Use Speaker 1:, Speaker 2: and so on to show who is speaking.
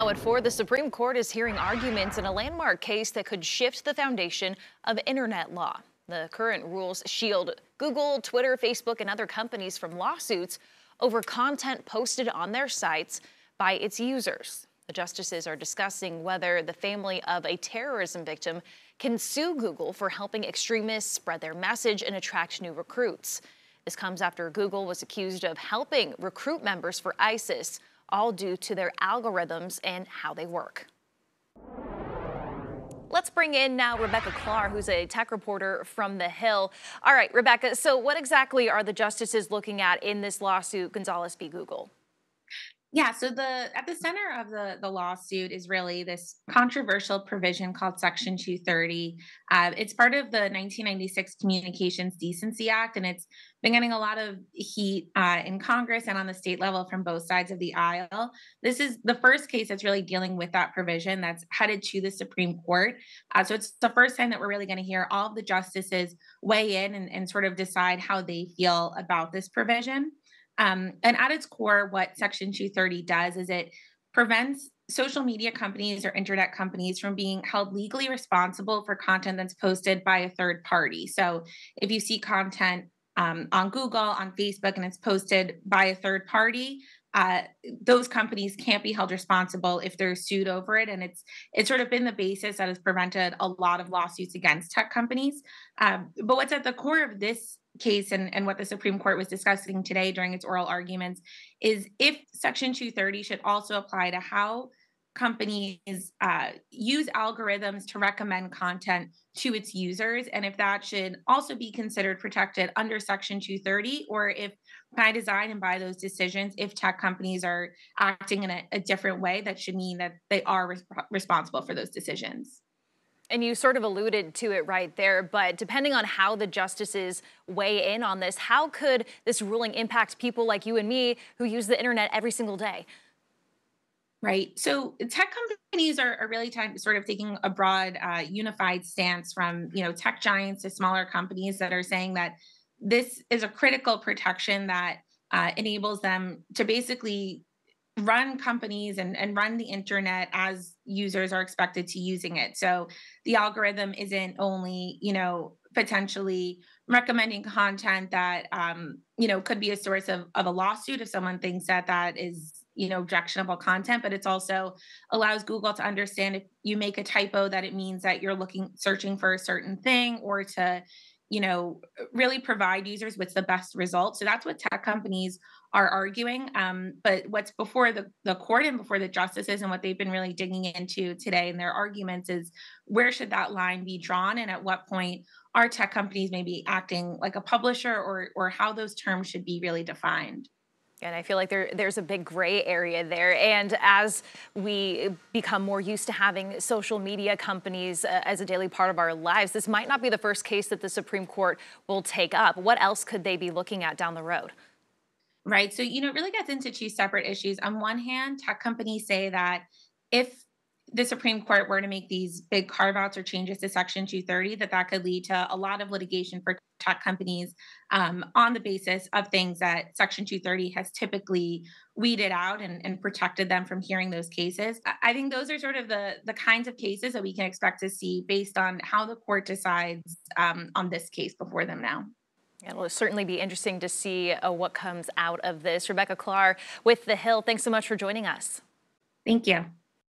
Speaker 1: Now at 4, the Supreme Court is hearing arguments in a landmark case that could shift the foundation of internet law. The current rules shield Google, Twitter, Facebook, and other companies from lawsuits over content posted on their sites by its users. The justices are discussing whether the family of a terrorism victim can sue Google for helping extremists spread their message and attract new recruits. This comes after Google was accused of helping recruit members for ISIS, all due to their algorithms and how they work. Let's bring in now Rebecca Klar, who's a tech reporter from The Hill. All right, Rebecca, so what exactly are the justices looking at in this lawsuit, Gonzalez v. Google?
Speaker 2: Yeah, so at the center of the lawsuit is really this controversial provision called Section 230. It's part of the 1996 Communications Decency Act, and it's been getting a lot of heat in Congress and on the state level from both sides of the aisle. This is the first case that's really dealing with that provision that's headed to the Supreme Court. So it's the first time that we're really going to hear all of the justices weigh in and sort of decide how they feel about this provision. And at its core, what Section 230 does is it prevents social media companies or internet companies from being held legally responsible for content that's posted by a third party. So if you see content on Google, on Facebook, and it's posted by a third party, uh, those companies can't be held responsible if they're sued over it. And it's sort of been the basis that has prevented a lot of lawsuits against tech companies. But what's at the core of this case and what the Supreme Court was discussing today during its oral arguments is if Section 230 should also apply to how companies use algorithms to recommend content to its users, and if that should also be considered protected under Section 230, or if by design and by those decisions, if tech companies are acting in a different way, that should mean that they are responsible for those decisions.
Speaker 1: And you sort of alluded to it right there, but depending on how the justices weigh in on this, how could this ruling impact people like you and me who use the internet every single day?
Speaker 2: Right. So tech companies are really sort of taking a broad, unified stance from tech giants to smaller companies that are saying that this is a critical protection that enables them to basically run companies and run the internet as users are expected to using it. So the algorithm isn't only potentially recommending content that could be a source of a lawsuit if someone thinks that that is objectionable content, but it's also allows Google to understand if you make a typo that it means that you're looking searching for a certain thing, or to you know really provide users with the best results. So that's what tech companies are arguing. But what's before the court and before the justices, and what they've been really digging into today in their arguments, is where should that line be drawn, and at what point are tech companies maybe acting like a publisher, or how those terms should be really defined.
Speaker 1: And I feel like there's a big gray area there. And as we become more used to having social media companies as a daily part of our lives, this might not be the first case that the Supreme Court will take up. What else could they be looking at down the road?
Speaker 2: Right. So, it really gets into two separate issues. On one hand, tech companies say that if the Supreme Court were to make these big carve outs or changes to Section 230, that could lead to a lot of litigation for tech companies on the basis of things that Section 230 has typically weeded out and protected them from hearing those cases. I think those are sort of the kinds of cases that we can expect to see based on how the court decides on this case before them now.
Speaker 1: It'll certainly be interesting to see what comes out of this. Rebecca Klar with The Hill, thanks so much for joining us.
Speaker 2: Thank you.